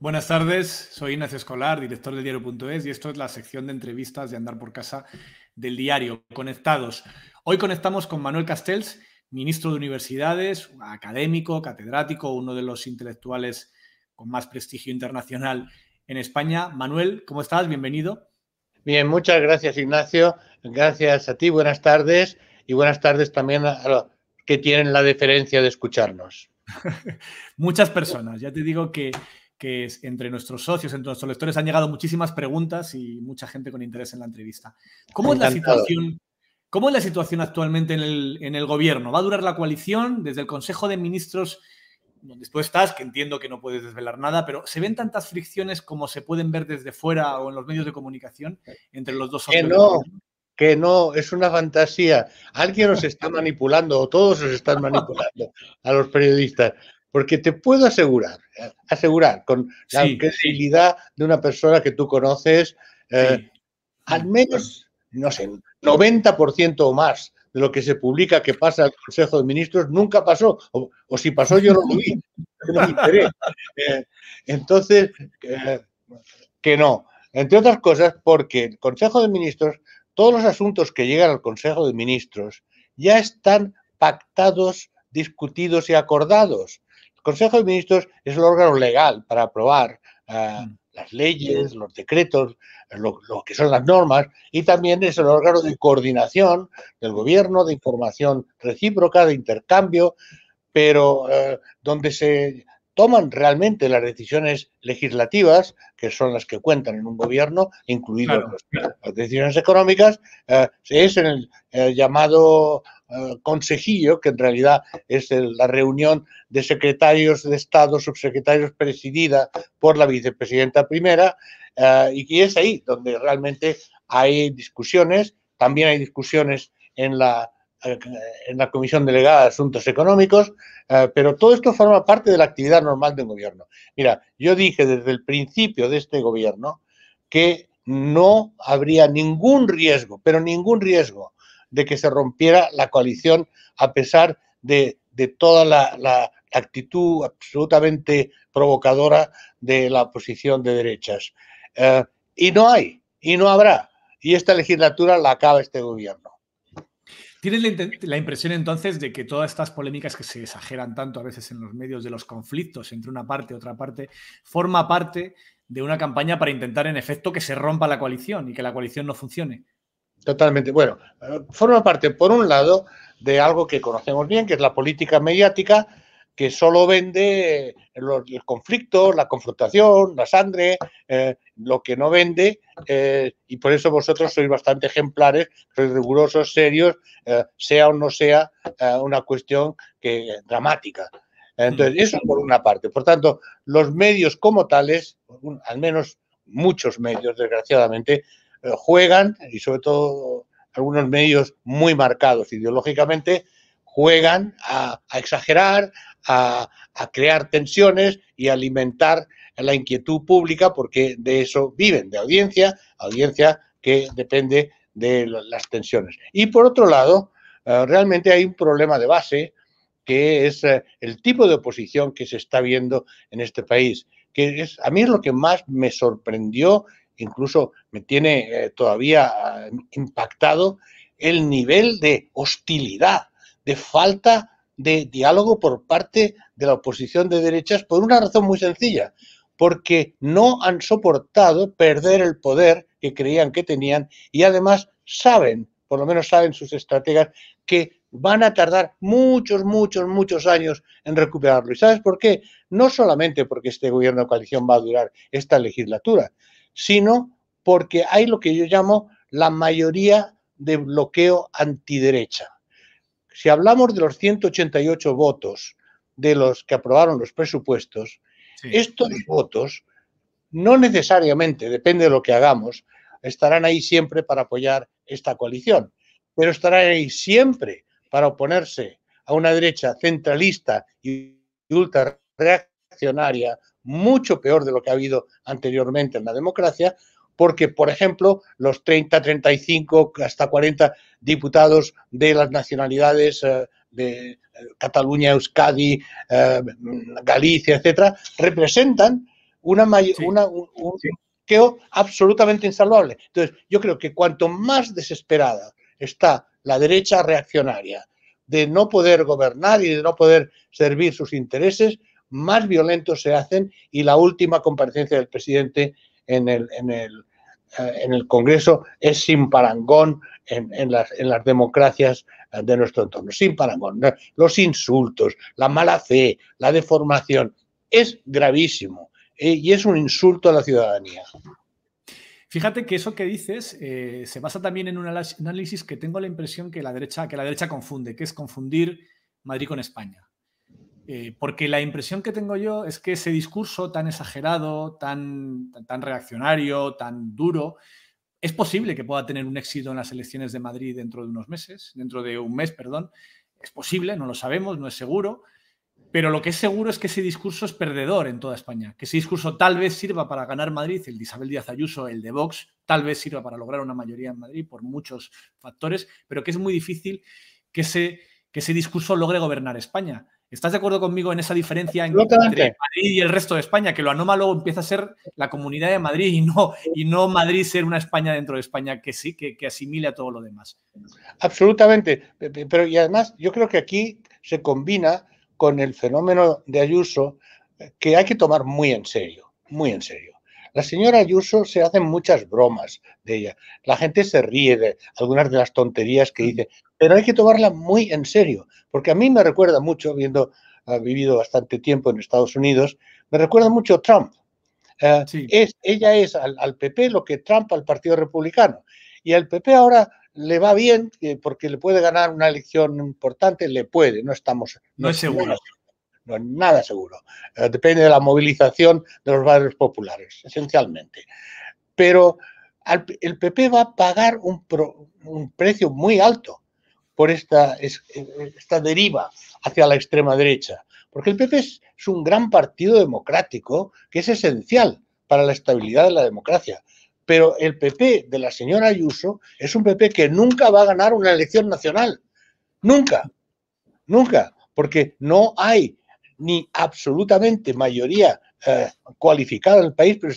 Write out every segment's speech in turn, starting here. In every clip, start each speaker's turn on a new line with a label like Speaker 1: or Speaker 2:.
Speaker 1: Buenas tardes, soy Ignacio Escolar, director del diario.es, y esto es la sección de entrevistas de Andar por Casa del diario Conectados. Hoy conectamos con Manuel Castells, ministro de Universidades, académico, catedrático, uno de los intelectuales con más prestigio internacional en España. Manuel, ¿cómo estás? Bienvenido.
Speaker 2: Bien, muchas gracias, Ignacio. Gracias a ti, buenas tardes. Y buenas tardes también a los que tienen la deferencia de escucharnos.
Speaker 1: Muchas personas, ya te digo que entre nuestros socios, entre nuestros lectores han llegado muchísimas preguntas y mucha gente con interés en la entrevista. ¿Cómo es la
Speaker 2: Encantado.
Speaker 1: situación? ¿Cómo es la situación actualmente en el gobierno? ¿Va a durar la coalición? Desde el Consejo de Ministros, donde tú estás, que entiendo que no puedes desvelar nada, pero ¿se ven tantas fricciones como se pueden ver desde fuera o en los medios de comunicación entre los dos
Speaker 2: Que
Speaker 1: socios de
Speaker 2: no,
Speaker 1: gobierno?
Speaker 2: que no, es una fantasía. Alguien os está manipulando o todos os están manipulando a los periodistas. Porque te puedo asegurar con la
Speaker 1: Sí,
Speaker 2: credibilidad de una persona que tú conoces,
Speaker 1: sí.
Speaker 2: al menos, no sé, 90% o más de lo que se publica que pasa al Consejo de Ministros nunca pasó, o si pasó yo no lo vi, no me enteré. Eh, entonces, que no. Entre otras cosas, porque el Consejo de Ministros, todos los asuntos que llegan al Consejo de Ministros ya están pactados, discutidos y acordados. El Consejo de Ministros es el órgano legal para aprobar las leyes, los decretos, lo que son las normas, y también es el órgano de coordinación del gobierno, de información recíproca, de intercambio, pero donde se toman realmente las decisiones legislativas, que son las que cuentan en un gobierno, incluidas
Speaker 1: Claro.
Speaker 2: las decisiones económicas, es en el llamado consejillo, que en realidad es la reunión de secretarios de Estado, subsecretarios, presidida por la vicepresidenta primera, y que es ahí donde realmente hay discusiones. También hay discusiones en la Comisión Delegada de Asuntos Económicos, pero todo esto forma parte de la actividad normal de un gobierno. Mira, yo dije desde el principio de este gobierno que no habría ningún riesgo, pero ningún riesgo de que se rompiera la coalición a pesar de toda la actitud absolutamente provocadora de la oposición de derechas. Y no hay, y no habrá. Y esta legislatura la acaba este gobierno.
Speaker 1: ¿Tienes la impresión entonces de que todas estas polémicas que se exageran tanto a veces en los medios de los conflictos entre una parte y otra parte, forma parte de una campaña para intentar en efecto que se rompa la coalición y que la coalición no funcione?
Speaker 2: Totalmente. Bueno, forma parte, por un lado, de algo que conocemos bien, que es la política mediática, que solo vende el conflicto, la confrontación, la sangre, lo que no vende, y por eso vosotros sois bastante ejemplares, sois rigurosos, serios, sea o no sea una cuestión dramática. Entonces, eso por una parte. Por tanto, los medios como tales, al menos muchos medios, desgraciadamente, juegan, y sobre todo algunos medios muy marcados ideológicamente, juegan a exagerar, a crear tensiones y a alimentar la inquietud pública, porque de eso viven, de audiencia que depende de las tensiones. Y por otro lado, realmente hay un problema de base, que es el tipo de oposición que se está viendo en este país, que a mí es lo que más me sorprendió, incluso me tiene todavía impactado, el nivel de hostilidad, de falta de diálogo por parte de la oposición de derechas, por una razón muy sencilla, porque no han soportado perder el poder que creían que tenían, y además saben, por lo menos saben sus estrategas, que van a tardar muchos años en recuperarlo. ¿Y sabes por qué? No solamente porque este gobierno de coalición va a durar esta legislatura, sino porque hay lo que yo llamo la mayoría de bloqueo antiderecha. Si hablamos de los 188 votos de los que aprobaron los presupuestos,
Speaker 1: Sí.
Speaker 2: estos votos no necesariamente, depende de lo que hagamos, estarán ahí siempre para apoyar esta coalición, pero estarán ahí siempre para oponerse a una derecha centralista y ultra reaccionaria, mucho peor de lo que ha habido anteriormente en la democracia, porque, por ejemplo, los 30, 35, hasta 40 diputados de las nacionalidades de Cataluña, Euskadi, Galicia, etcétera, representan
Speaker 1: Sí,
Speaker 2: un
Speaker 1: sí.
Speaker 2: bloqueo absolutamente insalvable. Entonces, yo creo que cuanto más desesperada está la derecha reaccionaria de no poder gobernar y de no poder servir sus intereses, más violentos se hacen, y la última comparecencia del presidente en el Congreso es sin parangón en las democracias de nuestro entorno, sin parangón. Los insultos, la mala fe, la deformación, es gravísimo y es un insulto a la ciudadanía.
Speaker 1: Fíjate que eso que dices se basa también en un análisis que tengo la impresión que la derecha confunde, que es confundir Madrid con España. Porque la impresión que tengo yo es que ese discurso tan exagerado, tan reaccionario, tan duro, es posible que pueda tener un éxito en las elecciones de Madrid dentro de unos meses, dentro de un mes, perdón. Es posible, no lo sabemos, no es seguro, pero lo que es seguro es que ese discurso es perdedor en toda España, que ese discurso tal vez sirva para ganar Madrid, el de Isabel Díaz Ayuso, el de Vox, tal vez sirva para lograr una mayoría en Madrid por muchos factores, pero que es muy difícil que ese discurso logre gobernar España. ¿Estás de acuerdo conmigo en esa diferencia entre
Speaker 2: Absolutamente.
Speaker 1: Madrid y el resto de España? Que lo anómalo empieza a ser la Comunidad de Madrid y no Madrid ser una España dentro de España que sí, que asimile a todo lo demás.
Speaker 2: Absolutamente. Pero y además yo creo que aquí se combina con el fenómeno de Ayuso, que hay que tomar muy en serio, muy en serio. La señora Ayuso se hacen muchas bromas de ella. La gente se ríe de algunas de las tonterías que dice, pero hay que tomarla muy en serio, porque a mí me recuerda mucho, viendo, vivido bastante tiempo en Estados Unidos, me recuerda mucho a Trump.
Speaker 1: Sí,
Speaker 2: Ella es al PP lo que Trump al Partido Republicano. Y al PP ahora le va bien porque le puede ganar una elección importante, le puede, no estamos,
Speaker 1: no
Speaker 2: no
Speaker 1: es
Speaker 2: es nada,
Speaker 1: seguro.
Speaker 2: no es nada seguro. Depende de la movilización de los barrios populares, esencialmente. Pero el PP va a pagar un precio muy alto por esta deriva hacia la extrema derecha. Porque el PP es un gran partido democrático que es esencial para la estabilidad de la democracia. Pero el PP de la señora Ayuso es un PP que nunca va a ganar una elección nacional. Nunca, nunca. Porque no hay ni absolutamente mayoría cualificada en el país, pero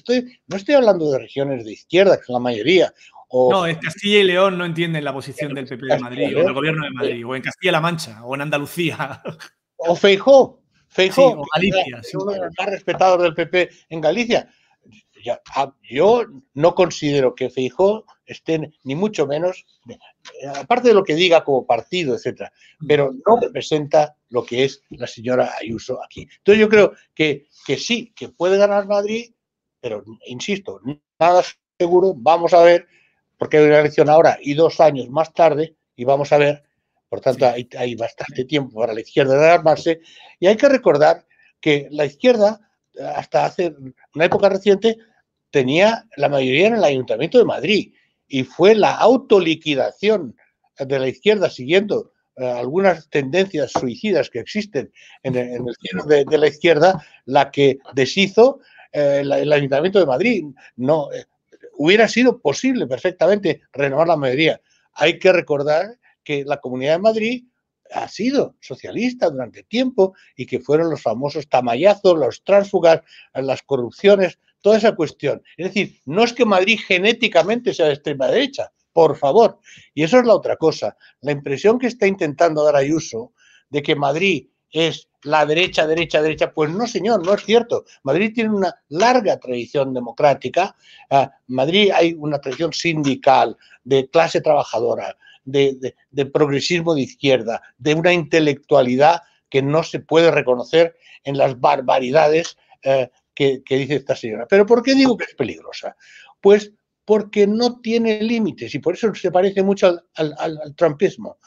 Speaker 2: no estoy hablando de regiones de izquierda, que es la mayoría, o
Speaker 1: No, en Castilla y León no entienden la posición del PP de
Speaker 2: Castilla y
Speaker 1: Madrid o del
Speaker 2: León,
Speaker 1: gobierno de Madrid, o en Castilla-La Mancha, o en Andalucía.
Speaker 2: o Feijó,
Speaker 1: Sí,
Speaker 2: Feijó,
Speaker 1: o
Speaker 2: que
Speaker 1: Galicia,
Speaker 2: es
Speaker 1: sí.
Speaker 2: uno de los más respetados del PP en Galicia. Yo no considero que Feijó esté ni mucho menos, aparte de lo que diga como partido, etcétera, pero no representa lo que es la señora Ayuso aquí. Entonces yo creo que sí, que puede ganar Madrid, pero insisto, nada seguro. Vamos a ver, porque hay una elección ahora y 2 años más tarde, y vamos a ver. Por tanto,
Speaker 1: Sí.
Speaker 2: hay bastante tiempo para la izquierda de armarse. Y hay que recordar que la izquierda, hasta hace una época reciente, tenía la mayoría en el Ayuntamiento de Madrid. Y fue la autoliquidación de la izquierda, siguiendo algunas tendencias suicidas que existen en el cielo de la izquierda, la que deshizo el Ayuntamiento de Madrid. No, hubiera sido posible perfectamente renovar la mayoría. Hay que recordar que la Comunidad de Madrid ha sido socialista durante tiempo y que fueron los famosos tamayazos, los tránsfugas, las corrupciones, toda esa cuestión. Es decir, no es que Madrid genéticamente sea de extrema derecha, por favor. Y eso es la otra cosa. La impresión que está intentando dar Ayuso de que Madrid es la derecha, derecha, derecha, pues no, señor, no es cierto. Madrid tiene una larga tradición democrática. Madrid hay una tradición sindical, de clase trabajadora, de progresismo de izquierda, de una intelectualidad que no se puede reconocer en las barbaridades que dice esta señora. ¿Pero por qué digo que es peligrosa? Pues porque no tiene límites y por eso se parece mucho al trumpismo,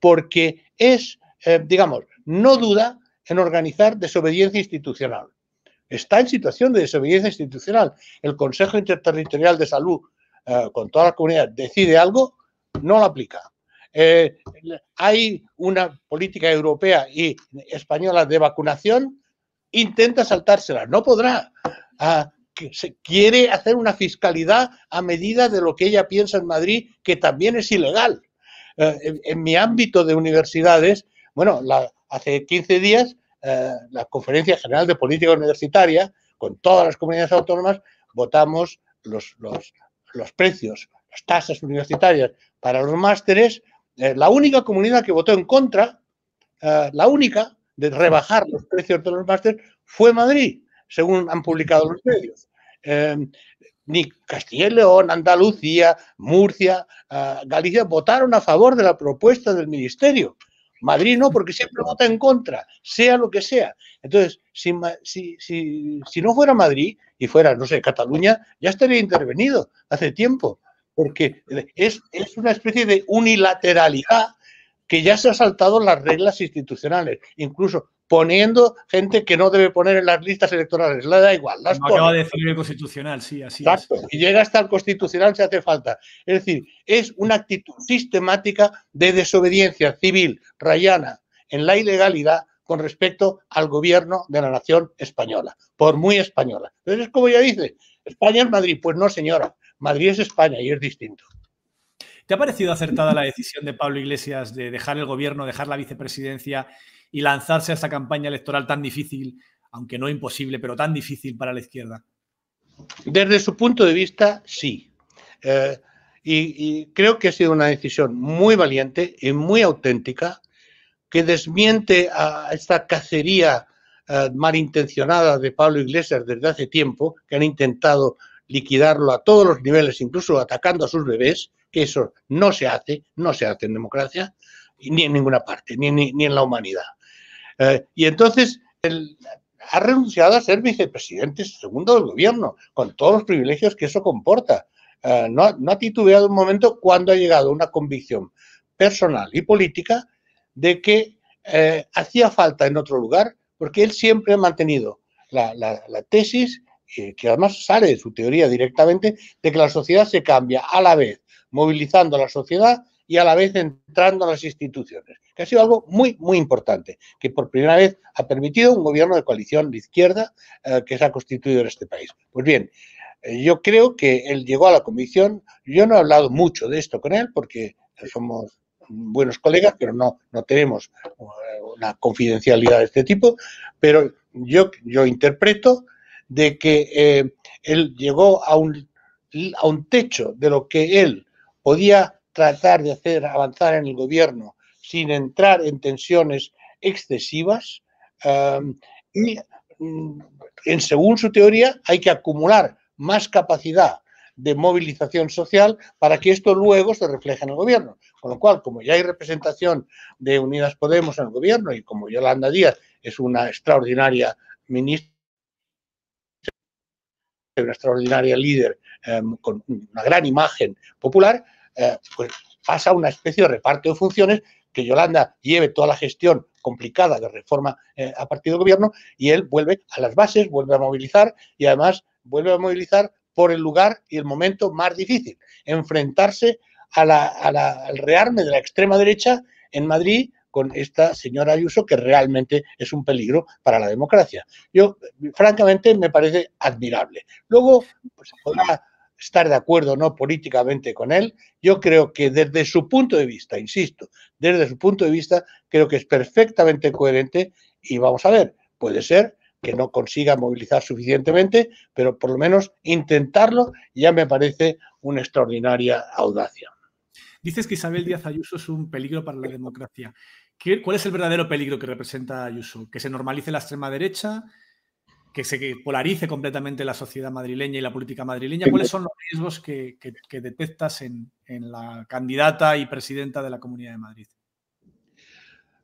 Speaker 2: porque es, digamos, no duda en organizar desobediencia institucional. Está en situación de desobediencia institucional. El Consejo Interterritorial de Salud, con toda la comunidad, decide algo, no lo aplica. Hay una política europea y española de vacunación, intenta saltársela, no podrá. Se quiere hacer una fiscalidad a medida de lo que ella piensa en Madrid, que también es ilegal. En mi ámbito de universidades, bueno, hace 15 días la Conferencia General de Política Universitaria con todas las comunidades autónomas, votamos los precios, las tasas universitarias para los másteres. La única comunidad que votó en contra, la única, de rebajar los precios de los másteres fue Madrid, según han publicado los medios. Ni Castilla y León, Andalucía, Murcia, Galicia votaron a favor de la propuesta del ministerio. Madrid no, porque siempre vota en contra, sea lo que sea. Entonces, si no fuera Madrid y fuera, no sé, Cataluña, ya estaría intervenido hace tiempo, porque es una especie de unilateralidad que ya se ha saltado las reglas institucionales, incluso poniendo gente que no debe poner en las listas electorales, le da igual. Las
Speaker 1: no acaba de decir el Constitucional, sí, así
Speaker 2: Exacto.
Speaker 1: es.
Speaker 2: Y llega hasta el Constitucional si hace falta. Es decir, es una actitud sistemática de desobediencia civil rayana en la ilegalidad con respecto al gobierno de la nación española, por muy española. Entonces, como ya dice, España es Madrid. Pues no, señora, Madrid es España y es distinto.
Speaker 1: ¿Te ha parecido acertada la decisión de Pablo Iglesias de dejar el gobierno, dejar la vicepresidencia y lanzarse a esta campaña electoral tan difícil, aunque no imposible, pero tan difícil para la izquierda?
Speaker 2: Desde su punto de vista, sí. Y creo que ha sido una decisión muy valiente y muy auténtica, que desmiente a esta cacería malintencionada de Pablo Iglesias desde hace tiempo, que han intentado liquidarlo a todos los niveles, incluso atacando a sus bebés, que eso no se hace en democracia, ni en ninguna parte, ni en la humanidad. Y entonces ha renunciado a ser vicepresidente segundo del gobierno, con todos los privilegios que eso comporta. No ha titubeado un momento cuando ha llegado a una convicción personal y política de que hacía falta en otro lugar, porque él siempre ha mantenido la tesis, que además sale de su teoría directamente, de que la sociedad se cambia a la vez movilizando a la sociedad y a la vez entrando a las instituciones, que ha sido algo muy, muy importante, que por primera vez ha permitido un gobierno de coalición de izquierda que se ha constituido en este país. Pues bien, yo creo que él llegó a la convicción, yo no he hablado mucho de esto con él porque somos buenos colegas, pero no tenemos una confidencialidad de este tipo, pero yo interpreto de que él llegó a un techo de lo que él podía tratar de hacer avanzar en el gobierno sin entrar en tensiones excesivas y según su teoría hay que acumular más capacidad de movilización social para que esto luego se refleje en el gobierno. Con lo cual, como ya hay representación de Unidas Podemos en el gobierno y como Yolanda Díaz es una extraordinaria ministra, una extraordinaria líder con una gran imagen popular, pues pasa una especie de reparto de funciones, que Yolanda lleve toda la gestión complicada de reforma a partir del gobierno y él vuelve a las bases, vuelve a movilizar y además vuelve a movilizar por el lugar y el momento más difícil, enfrentarse al rearme de la extrema derecha en Madrid con esta señora Ayuso, que realmente es un peligro para la democracia. Yo, francamente, me parece admirable. Luego, pues, podrá estar de acuerdo o no políticamente con él. Yo creo que desde su punto de vista, insisto, desde su punto de vista, creo que es perfectamente coherente y vamos a ver, puede ser que no consiga movilizar suficientemente, pero por lo menos intentarlo ya me parece una extraordinaria audacia.
Speaker 1: Dices que Isabel Díaz Ayuso es un peligro para la democracia. ¿Cuál es el verdadero peligro que representa Ayuso? ¿Que se normalice la extrema derecha? ¿Que se polarice completamente la sociedad madrileña y la política madrileña? ¿Cuáles son los riesgos que detectas en la candidata y presidenta de la Comunidad de Madrid?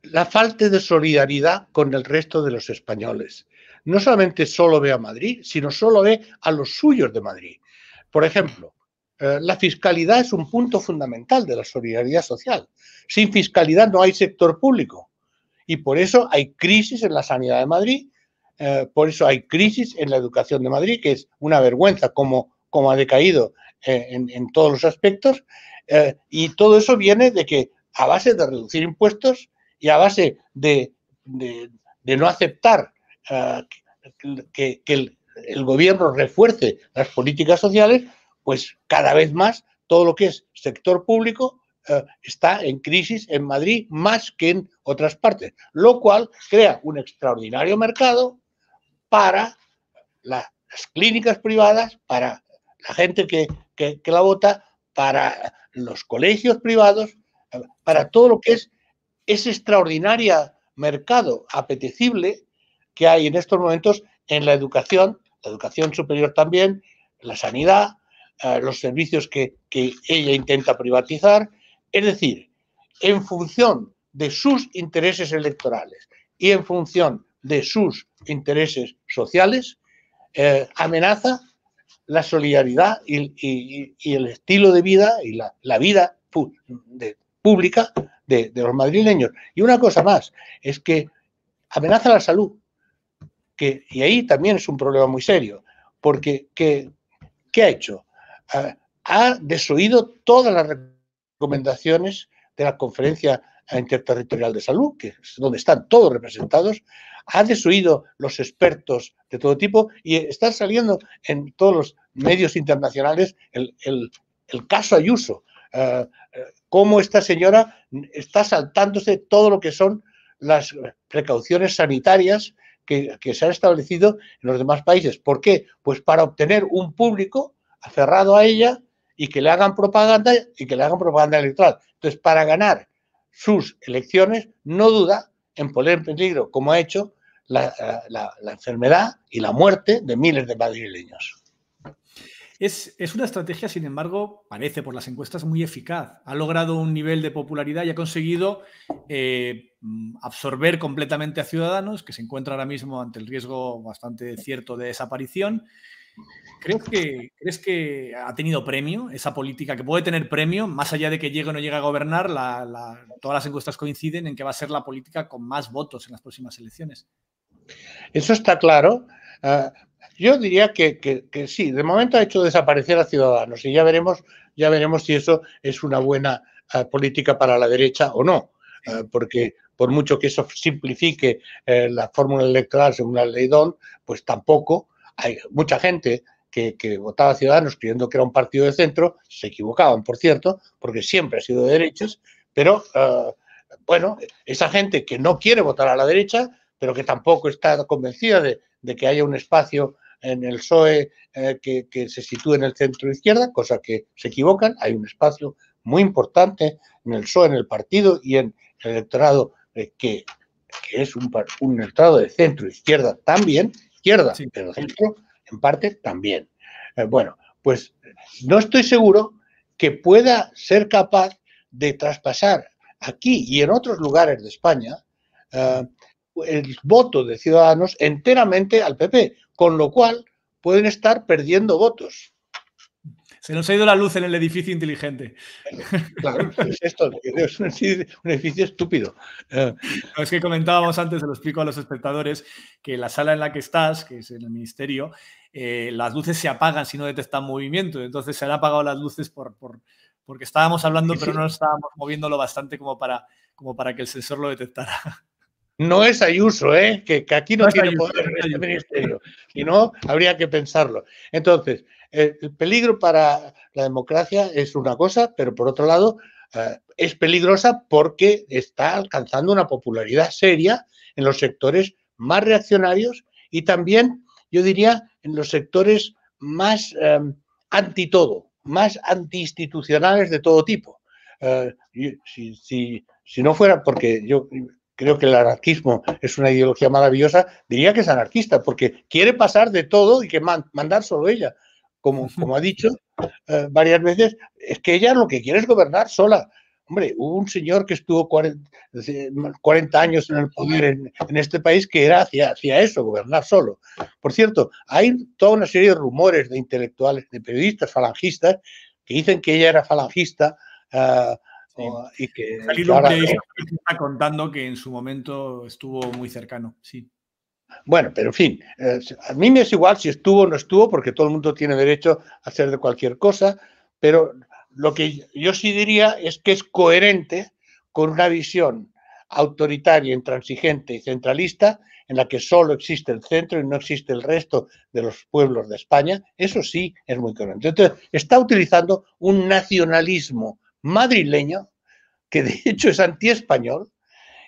Speaker 2: La falta de solidaridad con el resto de los españoles. No solamente solo ve a Madrid, sino solo ve a los suyos de Madrid. Por ejemplo, la fiscalidad es un punto fundamental de la solidaridad social. Sin fiscalidad no hay sector público y por eso hay crisis en la sanidad de Madrid, por eso hay crisis en la educación de Madrid, que es una vergüenza como ha decaído en todos los aspectos, y todo eso viene de que a base de reducir impuestos y a base de no aceptar que el gobierno refuerce las políticas sociales, pues cada vez más todo lo que es sector público está en crisis en Madrid más que en otras partes, lo cual crea un extraordinario mercado para las clínicas privadas para la gente que la vota, para los colegios privados, para todo lo que es ese extraordinario mercado apetecible que hay en estos momentos en la educación superior también, la sanidad, los servicios que ella intenta privatizar. Es decir, en función de sus intereses electorales y en función de sus intereses sociales, amenaza la solidaridad y el estilo de vida y la vida pública de los madrileños. Y una cosa más, es que amenaza la salud, y ahí también es un problema muy serio, porque ¿qué ha hecho? Ha desoído todas las recomendaciones de la Conferencia Interterritorial de Salud, que es donde están todos representados, ha desoído los expertos de todo tipo y están saliendo en todos los medios internacionales el caso Ayuso, cómo esta señora está saltándose todo lo que son las precauciones sanitarias que se han establecido en los demás países. ¿Por qué? Pues para obtener un público aferrado a ella y que le hagan propaganda electoral. Entonces, para ganar sus elecciones, no duda en poner en peligro, como ha hecho, la enfermedad y la muerte de miles de madrileños.
Speaker 1: Es una estrategia, sin embargo, parece por las encuestas muy eficaz. Ha logrado un nivel de popularidad y ha conseguido absorber completamente a Ciudadanos, que se encuentra ahora mismo ante el riesgo bastante cierto de desaparición. ¿Crees que ha tenido premio esa política, que puede tener premio, más allá de que llegue o no llegue a gobernar? Todas las encuestas coinciden en que va a ser la política con más votos en las próximas elecciones.
Speaker 2: Eso está claro. Yo diría que sí, de momento ha hecho desaparecer a Ciudadanos y ya veremos si eso es una buena política para la derecha o no, porque por mucho que eso simplifique la fórmula electoral según la ley Don, pues tampoco hay mucha gente que votaba a Ciudadanos creyendo que era un partido de centro, se equivocaban, por cierto, porque siempre ha sido de derechas, pero bueno, esa gente que no quiere votar a la derecha, pero que tampoco está convencida de que haya un espacio en el PSOE que se sitúe en el centro izquierda, cosa que se equivocan. Hay un espacio muy importante en el PSOE, en el partido y en el electorado que es un electorado de centro izquierda también, izquierda, sí, pero centro en parte también. Bueno, pues no estoy seguro que pueda ser capaz de traspasar aquí y en otros lugares de España el voto de Ciudadanos enteramente al PP, con lo cual pueden estar perdiendo votos.
Speaker 1: Se nos ha ido la luz en el edificio inteligente.
Speaker 2: Claro, es esto, es un edificio estúpido.
Speaker 1: No, es que comentábamos antes, se lo explico a los espectadores, que la sala en la que estás, que es en el ministerio, las luces se apagan si no detectan movimiento. Entonces se han apagado las luces porque estábamos hablando, pero no estábamos moviéndolo bastante como para que el sensor lo detectara.
Speaker 2: No es Ayuso, que aquí no tiene poder en este ministerio. Si no, habría que pensarlo. Entonces, el peligro para la democracia es una cosa, pero por otro lado es peligrosa porque está alcanzando una popularidad seria en los sectores más reaccionarios y también, yo diría, en los sectores más anti todo, más antiinstitucionales de todo tipo. Si no fuera porque yo creo que el anarquismo es una ideología maravillosa, diría que es anarquista, porque quiere pasar de todo y que mandar solo ella. Como ha dicho varias veces, es que ella lo que quiere es gobernar sola. Hombre, hubo un señor que estuvo 40 años en el poder en este país que hacía eso, gobernar solo. Por cierto, hay toda una serie de rumores de intelectuales, de periodistas falangistas, que dicen que ella era falangista,
Speaker 1: sí. Y que ahora está contando que en su momento estuvo muy cercano, sí.
Speaker 2: Bueno, pero en fin, a mí me es igual si estuvo o no estuvo, porque todo el mundo tiene derecho a hacer de cualquier cosa, pero lo que yo sí diría es que es coherente con una visión autoritaria, intransigente y centralista en la que solo existe el centro y no existe el resto de los pueblos de España. Eso sí es muy coherente. Entonces, está utilizando un nacionalismo madrileño que de hecho es antiespañol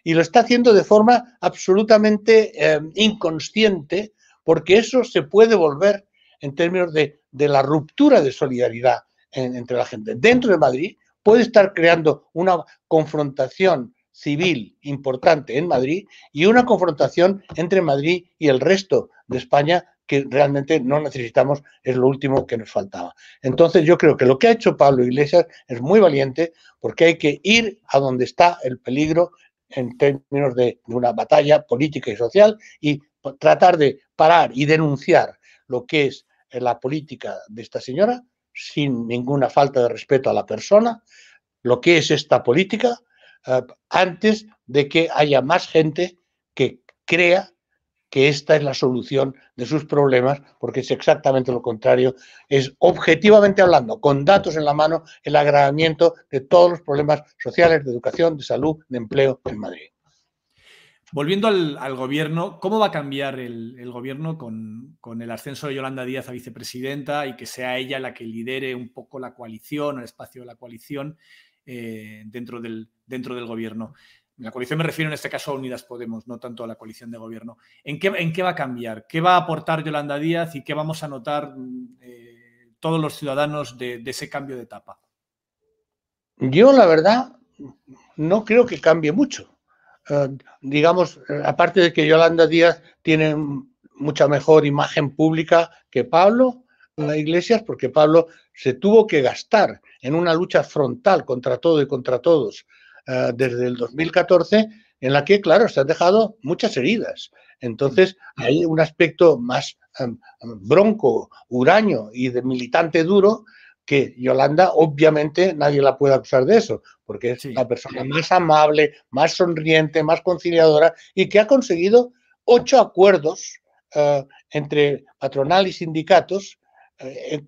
Speaker 2: y lo está haciendo de forma absolutamente inconsciente porque eso se puede volver en términos de la ruptura de solidaridad entre la gente. Dentro de Madrid puede estar creando una confrontación civil importante en Madrid y una confrontación entre Madrid y el resto de España que realmente no necesitamos, es lo último que nos faltaba. Entonces yo creo que lo que ha hecho Pablo Iglesias es muy valiente porque hay que ir a donde está el peligro en términos de una batalla política y social y tratar de parar y denunciar lo que es la política de esta señora sin ninguna falta de respeto a la persona, lo que es esta política, antes de que haya más gente que crea que esta es la solución de sus problemas, porque es exactamente lo contrario, es objetivamente hablando, con datos en la mano, el agravamiento de todos los problemas sociales, de educación, de salud, de empleo en Madrid.
Speaker 1: Volviendo al gobierno, ¿cómo va a cambiar el gobierno con el ascenso de Yolanda Díaz a vicepresidenta y que sea ella la que lidere un poco la coalición, el espacio de la coalición dentro del gobierno? La coalición me refiero en este caso a Unidas Podemos, no tanto a la coalición de gobierno. ¿En qué va a cambiar? ¿Qué va a aportar Yolanda Díaz y qué vamos a notar todos los ciudadanos de ese cambio de etapa?
Speaker 2: Yo, la verdad, no creo que cambie mucho. Digamos, aparte de que Yolanda Díaz tiene mucha mejor imagen pública que Pablo Iglesias, porque Pablo se tuvo que gastar en una lucha frontal contra todo y contra todos desde el 2014, en la que, claro, se han dejado muchas heridas. Entonces, hay un aspecto más bronco, huraño y de militante duro que Yolanda, obviamente, nadie la puede acusar de eso, porque es la persona más amable, más sonriente, más conciliadora y que ha conseguido 8 acuerdos entre patronal y sindicatos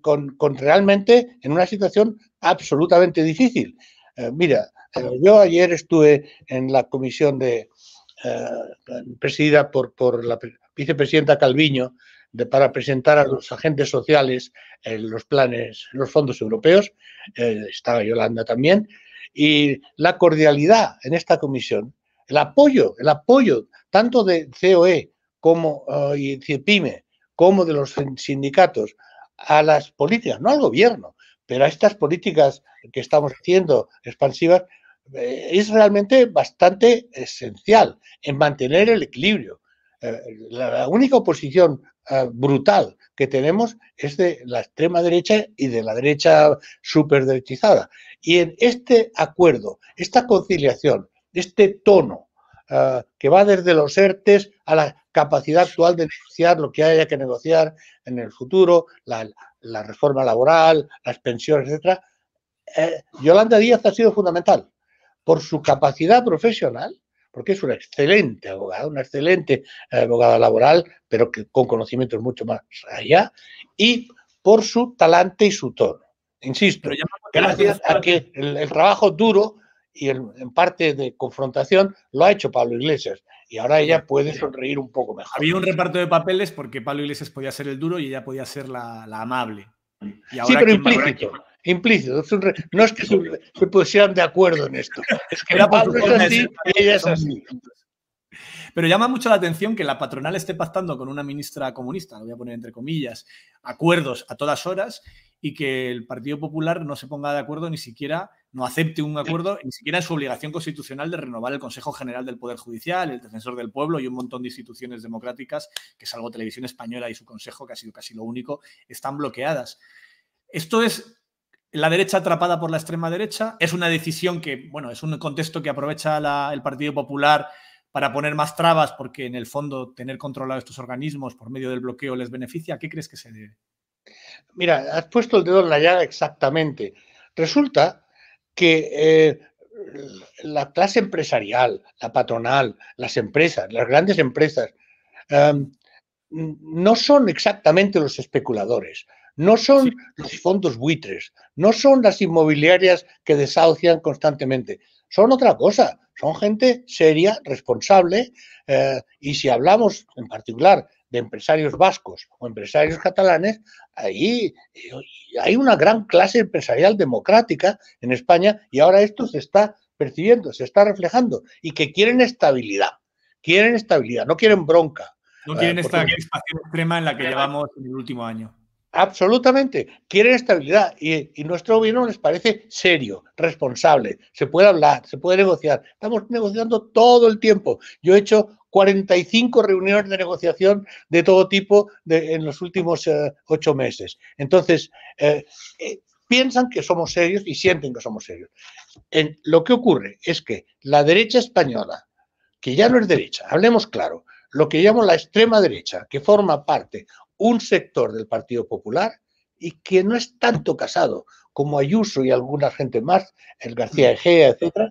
Speaker 2: con realmente en una situación absolutamente difícil. Mira, yo ayer estuve en la comisión presidida por la vicepresidenta Calviño para presentar a los agentes sociales los planes, los fondos europeos, estaba Yolanda también, y la cordialidad en esta comisión, el apoyo tanto de COE como y CIPIME como de los sindicatos a las políticas, no al gobierno, pero a estas políticas que estamos haciendo expansivas, es realmente bastante esencial en mantener el equilibrio. La única oposición brutal que tenemos es de la extrema derecha y de la derecha superderechizada. Y en este acuerdo, esta conciliación, este tono que va desde los ERTES a la capacidad actual de negociar lo que haya que negociar en el futuro, la reforma laboral, las pensiones, etc. Yolanda Díaz ha sido fundamental por su capacidad profesional, porque es una excelente abogada laboral, pero que con conocimientos mucho más allá, y por su talante y su tono. Insisto, gracias a que el trabajo duro y en parte de confrontación lo ha hecho Pablo Iglesias, y ahora ella puede sonreír un poco mejor.
Speaker 1: Había un reparto de papeles porque Pablo Iglesias podía ser el duro y ella podía ser la amable.
Speaker 2: Y ahora, sí, pero implícito. No es que se pusieran de acuerdo en esto. Es que Pablo es así y ella es así.
Speaker 1: Pero llama mucho la atención que la patronal esté pactando con una ministra comunista, lo voy a poner entre comillas, acuerdos a todas horas y que el Partido Popular no se ponga de acuerdo ni siquiera, no acepte un acuerdo, ni siquiera en su obligación constitucional de renovar el Consejo General del Poder Judicial, el Defensor del Pueblo y un montón de instituciones democráticas, que salvo Televisión Española y su consejo, que ha sido casi lo único, están bloqueadas. Esto es la derecha atrapada por la extrema derecha. Es una decisión que, bueno, es un contexto que aprovecha el Partido Popular para poner más trabas porque, en el fondo, tener controlados estos organismos por medio del bloqueo les beneficia. ¿A qué crees que se debe?
Speaker 2: Mira, has puesto el dedo en la llaga exactamente. Resulta que la clase empresarial, la patronal, las empresas, las grandes empresas, no son exactamente los especuladores, no son los fondos buitres, no son las inmobiliarias que desahucian constantemente, son otra cosa, son gente seria, responsable, y si hablamos en particular de empresarios vascos o empresarios catalanes, ahí hay una gran clase empresarial democrática en España y ahora esto se está percibiendo, se está reflejando y que quieren estabilidad, no quieren bronca.
Speaker 1: No quieren esta crispación extrema en la que llevamos en el último año.
Speaker 2: Absolutamente. Quieren estabilidad y nuestro gobierno les parece serio, responsable. Se puede hablar, se puede negociar. Estamos negociando todo el tiempo. Yo he hecho 45 reuniones de negociación de todo tipo en los últimos 8 meses. Entonces, piensan que somos serios y sienten que somos serios. Lo que ocurre es que la derecha española, que ya no es derecha, hablemos claro, lo que llamo la extrema derecha, que forma parte un sector del Partido Popular y que no es tanto Casado como Ayuso y alguna gente más, el García Egea, etcétera,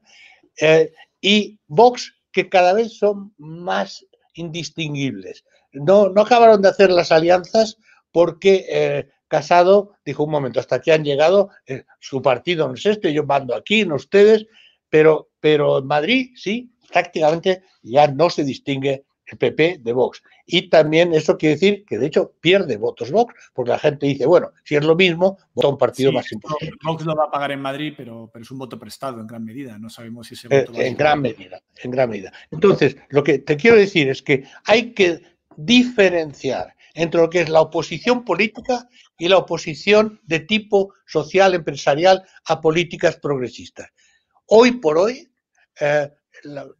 Speaker 2: y Vox, que cada vez son más indistinguibles. No acabaron de hacer las alianzas porque Casado dijo, un momento, hasta aquí han llegado, su partido no es este, yo mando aquí, no ustedes, pero en Madrid sí, prácticamente ya no se distingue el PP de Vox. Y también eso quiere decir que, de hecho, pierde votos Vox, porque la gente dice, bueno, si es lo mismo, vota un partido más importante.
Speaker 1: Vox lo va a pagar en Madrid, pero es un voto prestado en gran medida. No sabemos si ese voto va a
Speaker 2: en gran medida. Entonces, lo que te quiero decir es que hay que diferenciar entre lo que es la oposición política y la oposición de tipo social, empresarial, a políticas progresistas. Hoy por hoy,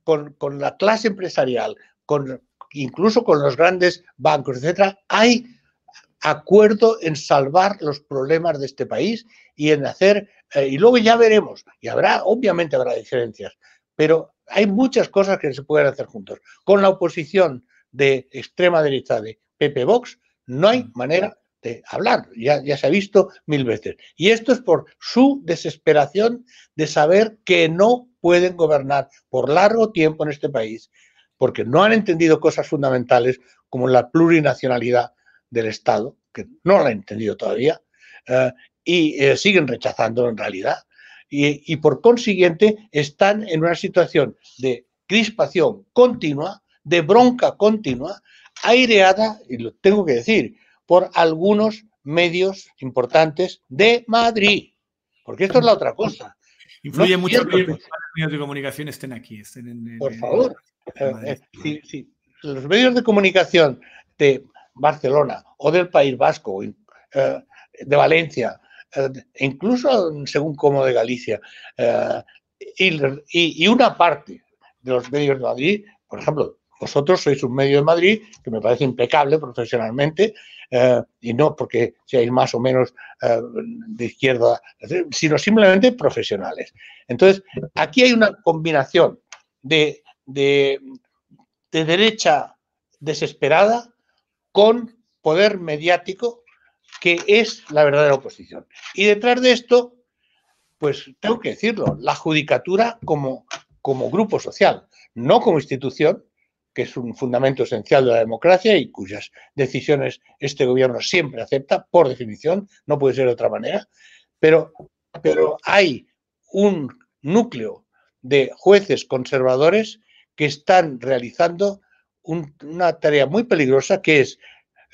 Speaker 2: con la clase empresarial, incluso con los grandes bancos, etcétera, hay acuerdo en salvar los problemas de este país y en hacer, y luego ya veremos, y obviamente habrá diferencias, pero hay muchas cosas que se pueden hacer juntos. Con la oposición de extrema derecha de PP Vox no hay manera de hablar, ya se ha visto 1000 veces. Y esto es por su desesperación de saber que no pueden gobernar por largo tiempo en este país, porque no han entendido cosas fundamentales como la plurinacionalidad del Estado, que no lo han entendido todavía, y siguen rechazando en realidad. Y por consiguiente están en una situación de crispación continua, de bronca continua, aireada, y lo tengo que decir, por algunos medios importantes de Madrid. Porque esto es la otra cosa.
Speaker 1: Influye mucho que los medios de comunicación estén aquí.
Speaker 2: Por favor. Sí. Los medios de comunicación de Barcelona o del País Vasco, de Valencia, incluso según como de Galicia, y una parte de los medios de Madrid, por ejemplo, vosotros sois un medio de Madrid que me parece impecable profesionalmente, y no porque seáis más o menos de izquierda, sino simplemente profesionales. Entonces, aquí hay una combinación de derecha desesperada con poder mediático, que es la verdadera oposición. Y detrás de esto, pues tengo que decirlo, la judicatura como grupo social, no como institución, que es un fundamento esencial de la democracia y cuyas decisiones este gobierno siempre acepta, por definición, no puede ser de otra manera, pero hay un núcleo de jueces conservadores que están realizando una tarea muy peligrosa, que es,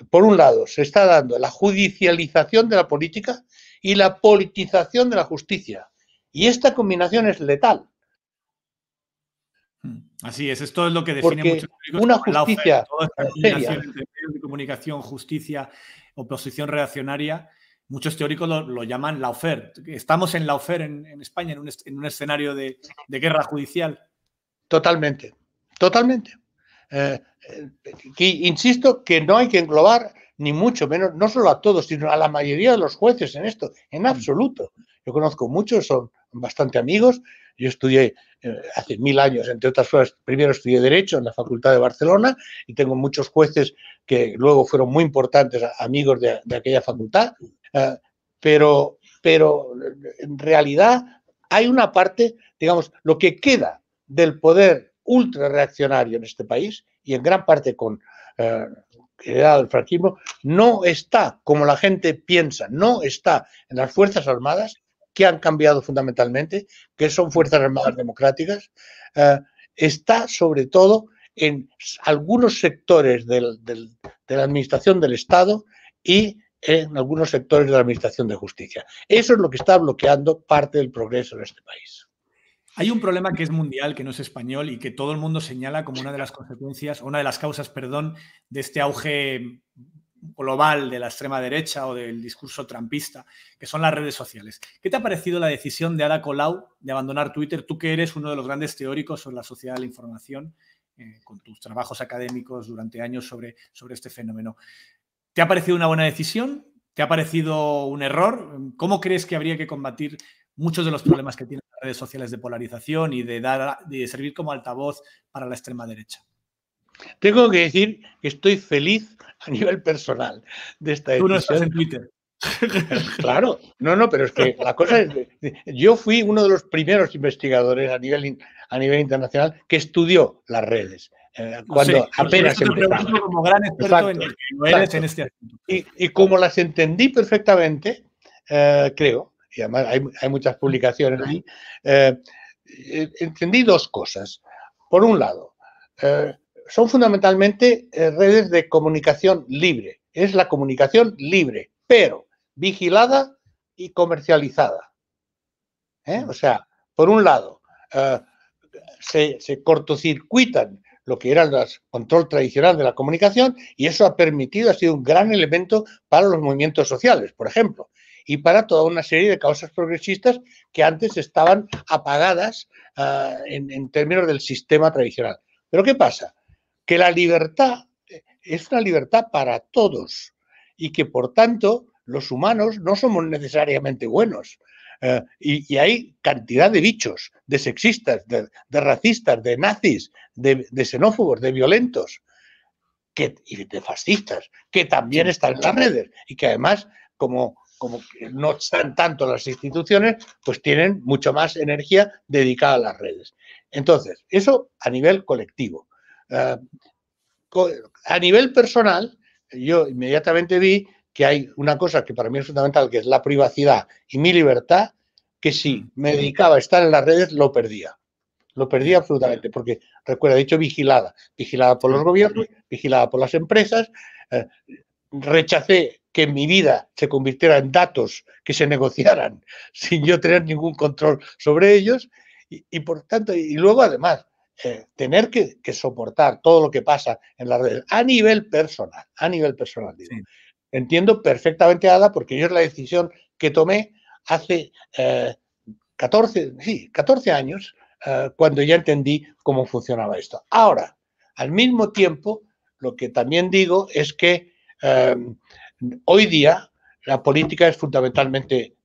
Speaker 2: por un lado, se está dando la judicialización de la política y la politización de la justicia. Y esta combinación es letal.
Speaker 1: Así es, esto es lo que define mucho
Speaker 2: una justicia
Speaker 1: toda esta combinación entre medios de comunicación, justicia, oposición reaccionaria. Muchos teóricos lo llaman lawfare. Estamos en lawfare en España, en un escenario de guerra judicial.
Speaker 2: Totalmente. Insisto que no hay que englobar ni mucho menos, no solo a todos, sino a la mayoría de los jueces en esto, en absoluto. Yo conozco muchos, son bastante amigos. Yo estudié hace 1000 años, entre otras cosas, primero estudié Derecho en la Facultad de Barcelona y tengo muchos jueces que luego fueron muy importantes, amigos de aquella facultad, pero en realidad hay una parte, digamos, lo que queda del poder ultra reaccionario en este país, y en gran parte con heredado del franquismo, no está, como la gente piensa, no está en las Fuerzas Armadas, que han cambiado fundamentalmente, que son Fuerzas Armadas democráticas, está sobre todo en algunos sectores de la administración del Estado y en algunos sectores de la administración de justicia. Eso es lo que está bloqueando parte del progreso en este país.
Speaker 1: Hay un problema que es mundial, que no es español y que todo el mundo señala como una de las consecuencias, o una de las causas, perdón, de este auge global de la extrema derecha o del discurso trumpista, que son las redes sociales. ¿Qué te ha parecido la decisión de Ada Colau de abandonar Twitter? Tú que eres uno de los grandes teóricos sobre la sociedad de la información, con tus trabajos académicos durante años sobre este fenómeno. ¿Te ha parecido una buena decisión? ¿Te ha parecido un error? ¿Cómo crees que habría que combatir muchos de los problemas que tienen las redes sociales de polarización y de servir como altavoz para la extrema derecha?
Speaker 2: Tengo que decir que estoy feliz a nivel personal de esta
Speaker 1: Tú no estás
Speaker 2: decisión.
Speaker 1: en Twitter.
Speaker 2: Claro, no, pero es que la cosa es, yo fui uno de los primeros investigadores a nivel internacional que estudió las redes, cuando apenas empezaban.
Speaker 1: Como gran experto en el que lo eres en este asunto.
Speaker 2: Y como las entendí perfectamente, creo, y además hay muchas publicaciones ahí, entendí dos cosas. Por un lado, son fundamentalmente redes de comunicación libre. Es la comunicación libre, pero vigilada y comercializada. O sea, por un lado, se cortocircuitan lo que era el control tradicional de la comunicación y eso ha sido un gran elemento para los movimientos sociales, por ejemplo, y para toda una serie de causas progresistas que antes estaban apagadas en términos del sistema tradicional. Pero ¿qué pasa? Que la libertad es una libertad para todos y que, por tanto, los humanos no somos necesariamente buenos. Y hay cantidad de bichos, de sexistas, de racistas, de nazis, de xenófobos, de violentos y de fascistas, que también están en las redes y que además, como no están tanto las instituciones, pues tienen mucho más energía dedicada a las redes. Entonces, eso a nivel colectivo. A nivel personal, yo inmediatamente vi que hay una cosa que para mí es fundamental, que es la privacidad y mi libertad, que si me dedicaba a estar en las redes, lo perdía. Lo perdía absolutamente, porque, recuerda, he dicho vigilada por los gobiernos, vigilada por las empresas. Rechacé que mi vida se convirtiera en datos que se negociaran sin yo tener ningún control sobre ellos. Y por tanto, y luego además, tener que soportar todo lo que pasa en las redes a nivel personal, digo. Sí. Entiendo perfectamente a Ada porque yo es la decisión que tomé hace 14 años, cuando ya entendí cómo funcionaba esto. Ahora, al mismo tiempo, lo que también digo es que hoy día la política es fundamentalmente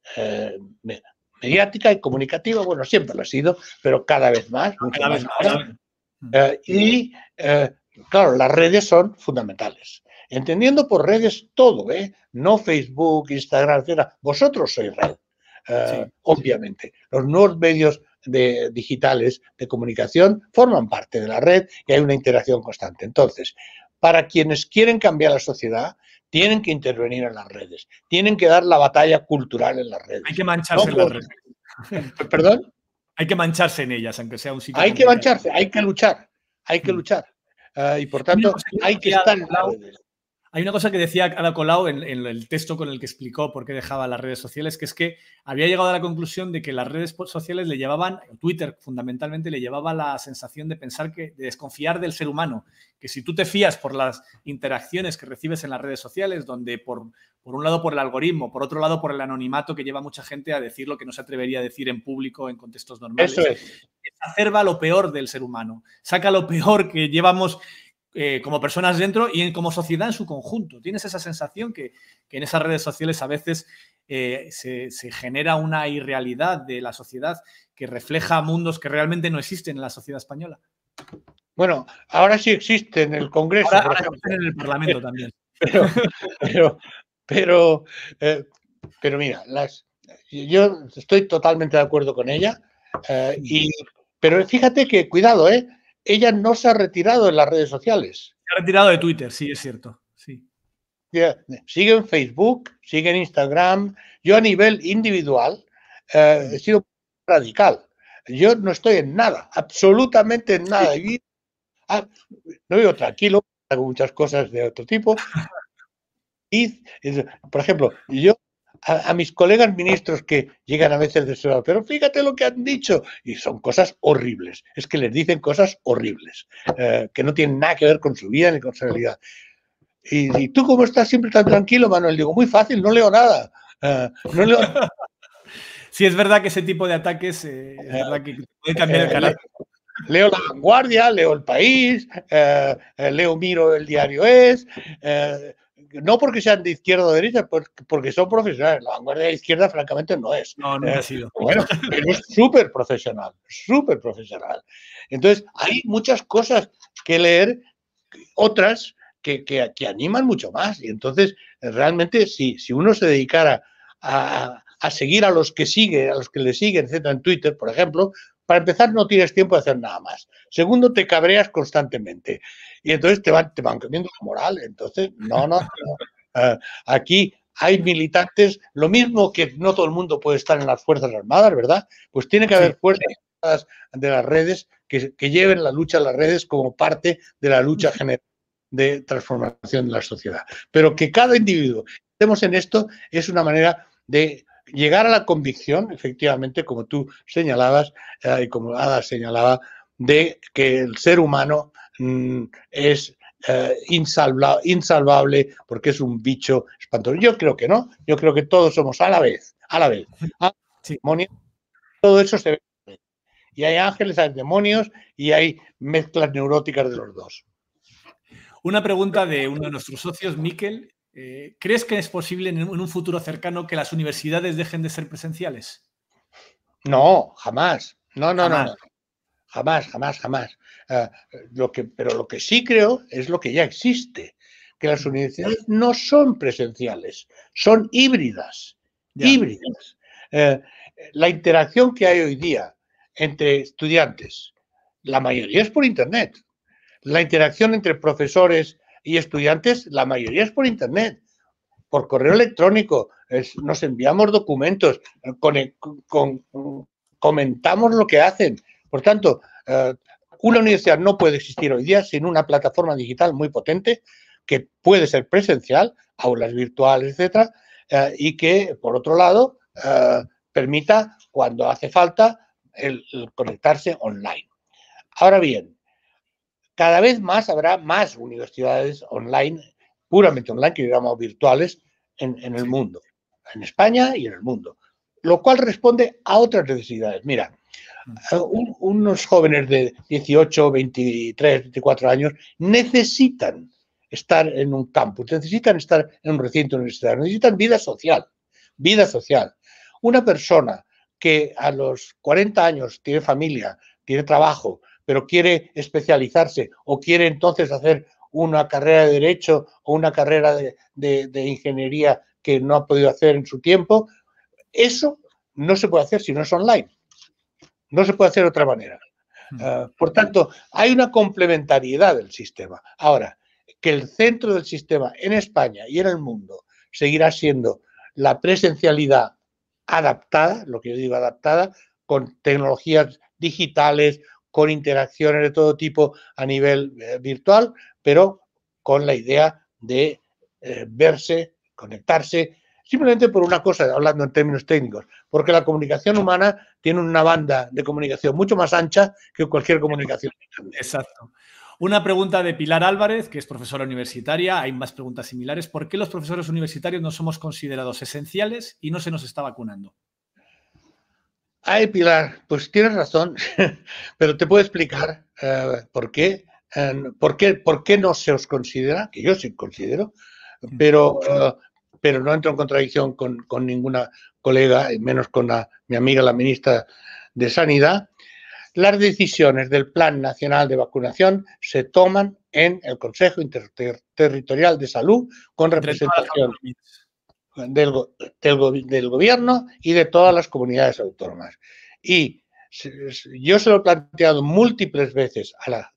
Speaker 2: mediática y comunicativa. Bueno, siempre lo ha sido, pero cada vez más, mucho más ahora. Claro, las redes son fundamentales. Entendiendo por redes todo, no Facebook, Instagram, etc. Vosotros sois red, obviamente. Los nuevos medios digitales de comunicación forman parte de la red y hay una interacción constante. Entonces, para quienes quieren cambiar la sociedad, tienen que intervenir en las redes, tienen que dar la batalla cultural en las redes.
Speaker 1: Hay que mancharse en las redes.
Speaker 2: ¿Perdón?
Speaker 1: Hay que mancharse en ellas, aunque sea un sitio.
Speaker 2: Hay que mancharse, hay que luchar, y por tanto, hay que estar en las redes.
Speaker 1: Hay una cosa que decía Ada Colau en el texto con el que explicó por qué dejaba las redes sociales, que es que había llegado a la conclusión de que las redes sociales le llevaban, Twitter fundamentalmente, le llevaba la sensación de pensar de desconfiar del ser humano, que si tú te fías por las interacciones que recibes en las redes sociales, donde por un lado por el algoritmo, por otro lado por el anonimato que lleva mucha gente a decir lo que no se atrevería a decir en público en contextos normales,
Speaker 2: eso es.
Speaker 1: Exacerba lo peor del ser humano, saca lo peor que llevamos como personas dentro y como sociedad en su conjunto. Tienes esa sensación que en esas redes sociales a veces se genera una irrealidad de la sociedad que refleja mundos que realmente no existen en la sociedad española.
Speaker 2: Bueno, ahora sí existe en el Congreso.
Speaker 1: Ahora existen en el Parlamento también.
Speaker 2: Pero mira, yo estoy totalmente de acuerdo con ella, pero fíjate que, cuidado, ella no se ha retirado de las redes sociales.
Speaker 1: Se ha retirado de Twitter, sí, es cierto. Sí.
Speaker 2: Sigue en Facebook, sigue en Instagram. Yo a nivel individual he sido radical. Yo no estoy en nada, absolutamente en nada. No vivo tranquilo, hago muchas cosas de otro tipo. Y, por ejemplo, yo a mis colegas ministros que llegan a veces de pero fíjate lo que han dicho, y son cosas horribles, es que les dicen cosas horribles, que no tienen nada que ver con su vida ni con su realidad. ¿Y tú cómo estás siempre tan tranquilo, Manuel? Digo, muy fácil, no leo nada. No leo nada.
Speaker 1: Sí, es verdad que ese tipo de ataques es verdad que puede cambiar el carácter.
Speaker 2: Leo La Vanguardia, leo El País, leo Miro el Diario Es, no porque sean de izquierda o derecha, porque son profesionales. La Vanguardia de izquierda, francamente, no es.
Speaker 1: No, nunca ha sido.
Speaker 2: Bueno, pero es súper profesional, súper profesional. Entonces, hay muchas cosas que leer, otras que animan mucho más. Y entonces, realmente, si uno se dedicara a seguir a los que sigue, a los que le siguen, etcétera, en Twitter, por ejemplo, para empezar, no tienes tiempo de hacer nada más. Segundo, te cabreas constantemente. Y entonces te van cambiando la moral. Entonces, no. Aquí hay militantes, lo mismo que no todo el mundo puede estar en las Fuerzas Armadas, ¿verdad? Pues tiene que haber fuerzas de las redes que lleven la lucha a las redes como parte de la lucha general de transformación de la sociedad. Pero que cada individuo estemos en esto es una manera de llegar a la convicción, efectivamente, como tú señalabas y como Ada señalaba, de que el ser humano es insalvable porque es un bicho espantoso. Yo creo que no, yo creo que todos somos a la vez.
Speaker 1: Sí.
Speaker 2: Todo eso se ve. Y hay ángeles, hay demonios y hay mezclas neuróticas de los dos.
Speaker 1: Una pregunta de uno de nuestros socios, Miquel. ¿Crees que es posible en un futuro cercano que las universidades dejen de ser presenciales?
Speaker 2: No, jamás. No. Jamás. Pero lo que sí creo es lo que ya existe, que las universidades no son presenciales, son híbridas. La interacción que hay hoy día entre estudiantes, la mayoría es por Internet. La interacción entre profesores y estudiantes, la mayoría es por Internet, por correo electrónico. Nos enviamos documentos, comentamos lo que hacen. Por tanto, una universidad no puede existir hoy día sin una plataforma digital muy potente que puede ser presencial, aulas virtuales, etcétera, y que, por otro lado, permita, cuando hace falta, el conectarse online. Ahora bien, cada vez más habrá más universidades online, puramente online, que digamos virtuales, en el mundo, en España y en el mundo, lo cual responde a otras necesidades. Mira, unos jóvenes de 18, 23, 24 años necesitan estar en un campus, necesitan estar en un recinto universitario, necesitan vida social, vida social. Una persona que a los 40 años tiene familia, tiene trabajo, pero quiere especializarse o quiere entonces hacer una carrera de Derecho o una carrera de Ingeniería que no ha podido hacer en su tiempo, eso no se puede hacer si no es online. No se puede hacer de otra manera. Por tanto, hay una complementariedad del sistema. Ahora, que el centro del sistema en España y en el mundo seguirá siendo la presencialidad adaptada, lo que yo digo adaptada, con tecnologías digitales, con interacciones de todo tipo a nivel virtual, pero con la idea de verse, conectarse, simplemente por una cosa, hablando en términos técnicos, porque la comunicación humana tiene una banda de comunicación mucho más ancha que cualquier comunicación.
Speaker 1: Exacto. Una pregunta de Pilar Álvarez, que es profesora universitaria. Hay más preguntas similares. ¿Por qué los profesores universitarios no somos considerados esenciales y no se nos está vacunando?
Speaker 2: Ay, Pilar, pues tienes razón, pero te puedo explicar por qué. ¿Por qué no se os considera? Que yo sí considero, pero no entro en contradicción con ninguna colega, y menos con mi amiga, la ministra de Sanidad. Las decisiones del Plan Nacional de Vacunación se toman en el Consejo Interterritorial de Salud con representación del gobierno y de todas las comunidades autónomas. Y yo se lo he planteado múltiples veces a la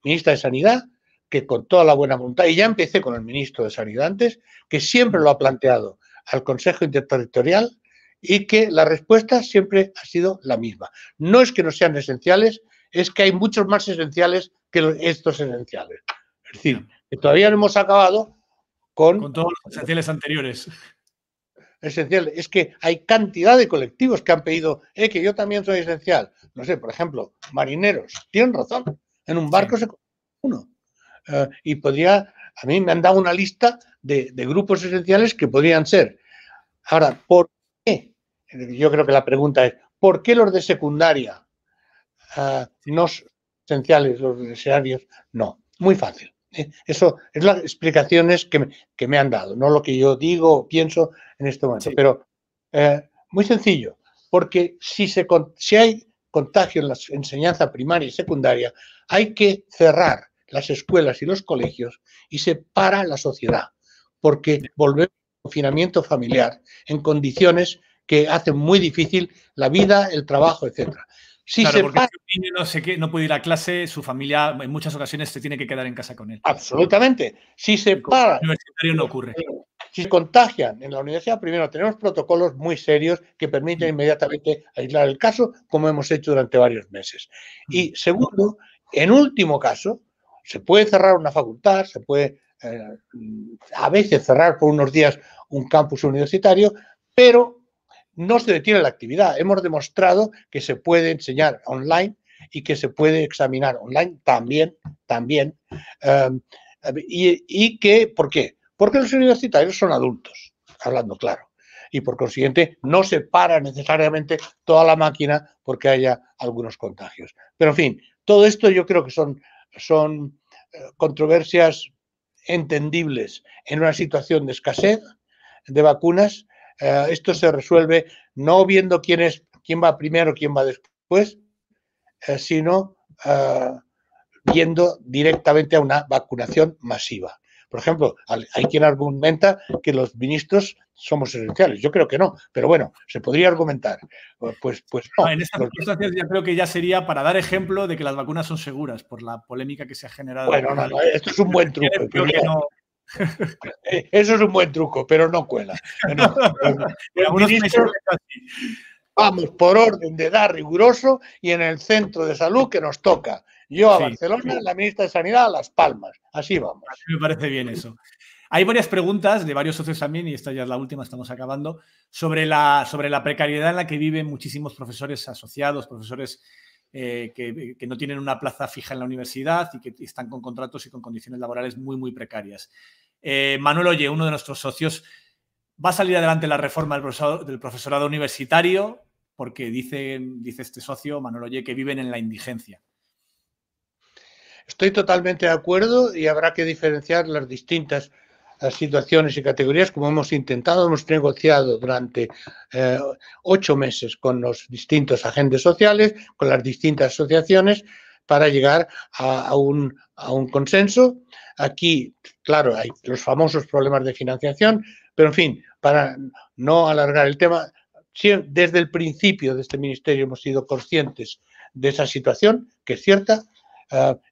Speaker 2: ministra de Sanidad, que con toda la buena voluntad, y ya empecé con el ministro de Sanidad antes, que siempre lo ha planteado al Consejo Interterritorial y que la respuesta siempre ha sido la misma. No es que no sean esenciales, es que hay muchos más esenciales que estos esenciales. Es decir, que todavía no hemos acabado con
Speaker 1: todos los esenciales anteriores.
Speaker 2: esencial. Es que hay cantidad de colectivos que han pedido que yo también soy esencial. No sé, por ejemplo, marineros. Tienen razón. En un barco se uno. Y podría, a mí me han dado una lista de grupos esenciales que podrían ser. Ahora, ¿por qué? Yo creo que la pregunta es, ¿por qué los de secundaria no son esenciales, los necesarios? No, muy fácil. Eso es las explicaciones que me han dado, no lo que yo digo o pienso en este momento. Sí. Pero muy sencillo, porque si hay contagio en la enseñanza primaria y secundaria, hay que cerrar las escuelas y los colegios y se para la sociedad, porque volvemos al confinamiento familiar en condiciones que hacen muy difícil la vida, el trabajo, etcétera.
Speaker 1: Si claro, porque si un niño no puede ir a clase, su familia en muchas ocasiones se tiene que quedar en casa con él.
Speaker 2: Absolutamente. Si se para,
Speaker 1: universitario no ocurre.
Speaker 2: Si se contagian en la universidad, primero tenemos protocolos muy serios que permiten inmediatamente aislar el caso, como hemos hecho durante varios meses. Y segundo, en último caso, se puede cerrar una facultad, se puede a veces cerrar por unos días un campus universitario, pero no se detiene la actividad. Hemos demostrado que se puede enseñar online y que se puede examinar online también. Y que, ¿por qué? Porque los universitarios son adultos, hablando claro. Y por consiguiente no se para necesariamente toda la máquina porque haya algunos contagios. Pero en fin, todo esto yo creo que son controversias entendibles en una situación de escasez de vacunas. Esto se resuelve no viendo quién va primero, quién va después, sino yendo directamente a una vacunación masiva. Por ejemplo, hay quien argumenta que los ministros somos esenciales. Yo creo que no, pero bueno, se podría argumentar. Pues no.
Speaker 1: En estas circunstancias ya creo que ya sería para dar ejemplo de que las vacunas son seguras por la polémica que se ha generado.
Speaker 2: Bueno, no, esto es un buen truco. Eso es un buen truco, pero no cuela. Vamos por orden de edad riguroso y en el centro de salud que nos toca. Yo a Barcelona, la ministra de Sanidad a Las Palmas. Así vamos.
Speaker 1: A mí me parece bien eso. Hay varias preguntas de varios socios también, y esta ya es la última, estamos acabando, sobre la precariedad en la que viven muchísimos profesores asociados, profesores que no tienen una plaza fija en la universidad y que están con contratos y con condiciones laborales muy, muy precarias. Manuel Oye, uno de nuestros socios, ¿va a salir adelante la reforma del profesorado universitario? Porque dice este socio, Manuel Oye, que viven en la indigencia.
Speaker 2: Estoy totalmente de acuerdo y habrá que diferenciar las distintas situaciones y categorías, como hemos intentado. Hemos negociado durante 8 meses con los distintos agentes sociales, con las distintas asociaciones, para llegar a un consenso. Aquí, claro, hay los famosos problemas de financiación, pero en fin, para no alargar el tema, desde el principio de este ministerio hemos sido conscientes de esa situación, que es cierta.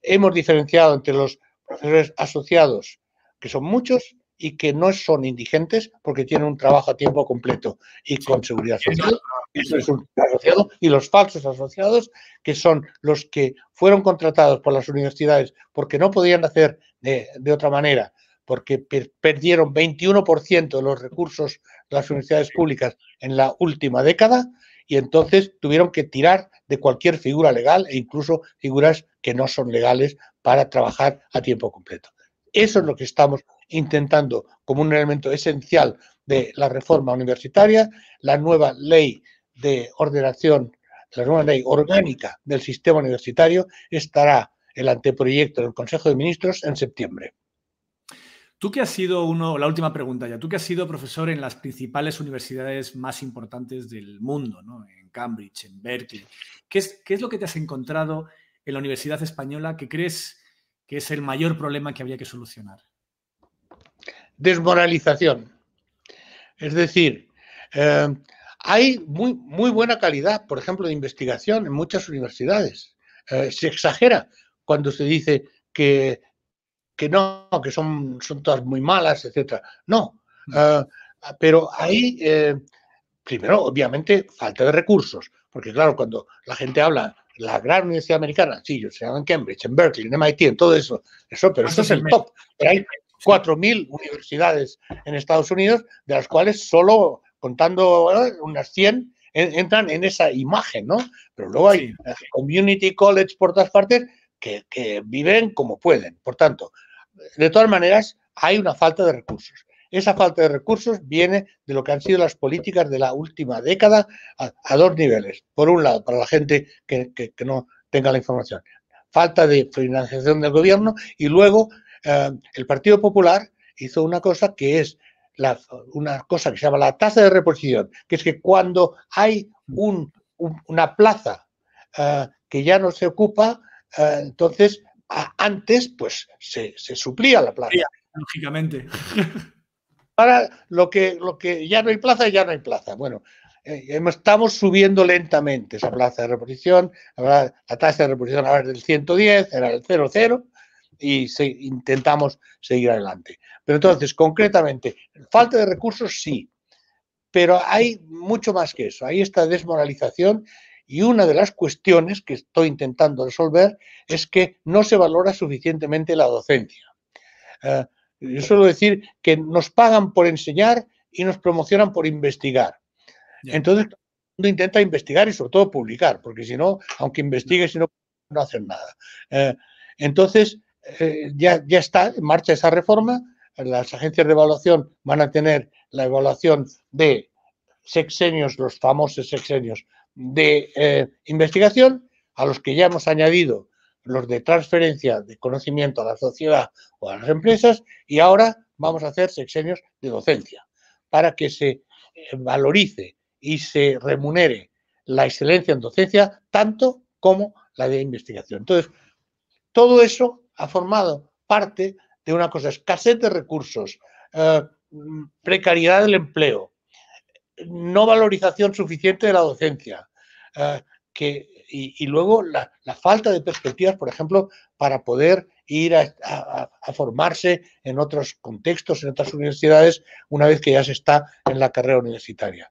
Speaker 2: Hemos diferenciado entre los profesores asociados, que son muchos, y que no son indigentes porque tienen un trabajo a tiempo completo y con seguridad social. Eso es un asociado. Y los falsos asociados, que son los que fueron contratados por las universidades porque no podían hacer de otra manera, porque perdieron 21% de los recursos de las universidades públicas en la última década, y entonces tuvieron que tirar de cualquier figura legal e incluso figuras que no son legales para trabajar a tiempo completo. Eso es lo que estamos intentando como un elemento esencial de la reforma universitaria. La nueva ley de ordenación, la nueva ley orgánica del sistema universitario estará el anteproyecto del Consejo de Ministros en septiembre.
Speaker 1: Tú que has sido la última pregunta ya, tú que has sido profesor en las principales universidades más importantes del mundo, ¿no? En Cambridge, en Berkeley, ¿qué es lo que te has encontrado en la Universidad Española que crees que es el mayor problema que habría que solucionar?
Speaker 2: Desmoralización. Es decir, hay muy buena calidad, por ejemplo, de investigación en muchas universidades. Se exagera cuando se dice que no, que son todas muy malas, etcétera. No, pero hay, primero, obviamente, falta de recursos, porque claro, cuando la gente habla, la gran universidad americana, sí, yo se llama en Cambridge, en Berkeley, en MIT, en todo eso, pero eso es el top. Pero hay 4.000 universidades en Estados Unidos, de las cuales solo contando unas 100 entran en esa imagen, ¿no? Pero luego hay community college por todas partes que viven como pueden. Por tanto, de todas maneras, hay una falta de recursos. Esa falta de recursos viene de lo que han sido las políticas de la última década a dos niveles. Por un lado, para la gente que no tenga la información, falta de financiación del gobierno, y luego el Partido Popular hizo una cosa que es una cosa que se llama la tasa de reposición, que es que cuando hay una plaza que ya no se ocupa, entonces antes pues se suplía la plaza.
Speaker 1: Lógicamente.
Speaker 2: Ahora lo que ya no hay plaza, ya no hay plaza. Bueno, estamos subiendo lentamente esa plaza de reposición. Ahora la tasa de reposición ahora es del 110, era el 0,0 y intentamos seguir adelante. Pero entonces, concretamente, falta de recursos sí, pero hay mucho más que eso. Hay esta desmoralización, y una de las cuestiones que estoy intentando resolver es que no se valora suficientemente la docencia. Yo suelo decir que nos pagan por enseñar y nos promocionan por investigar. Entonces, uno intenta investigar y sobre todo publicar, porque si no, aunque investigues, no hacen nada. Entonces, ya está en marcha esa reforma. Las agencias de evaluación van a tener la evaluación de sexenios, los famosos sexenios de investigación, a los que ya hemos añadido los de transferencia de conocimiento a la sociedad o a las empresas, y ahora vamos a hacer sexenios de docencia para que se valorice y se remunere la excelencia en docencia tanto como la de investigación. Entonces, todo eso ha formado parte de una cosa: escasez de recursos, precariedad del empleo, no valorización suficiente de la docencia, y luego la falta de perspectivas, por ejemplo, para poder ir a formarse en otros contextos, en otras universidades, una vez que ya se está en la carrera universitaria.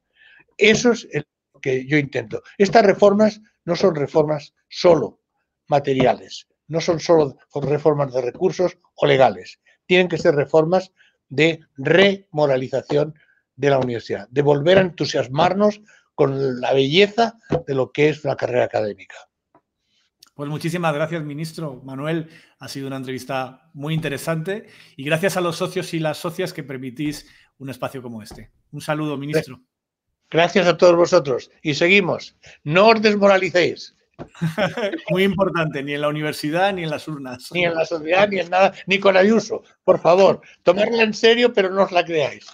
Speaker 2: Eso es lo que yo intento. Estas reformas no son reformas solo materiales, no son solo reformas de recursos o legales. Tienen que ser reformas de remoralización de la universidad, de volver a entusiasmarnos con la belleza de lo que es una carrera académica.
Speaker 1: Pues muchísimas gracias, ministro. Manuel, ha sido una entrevista muy interesante, y gracias a los socios y las socias que permitís un espacio como este. Un saludo, ministro.
Speaker 2: Gracias a todos vosotros. Y seguimos. No os desmoralicéis.
Speaker 1: Muy importante, ni en la universidad ni en las urnas.
Speaker 2: Ni en la sociedad, ni en nada, ni con Ayuso. Por favor, tomadla en serio, pero no os la creáis.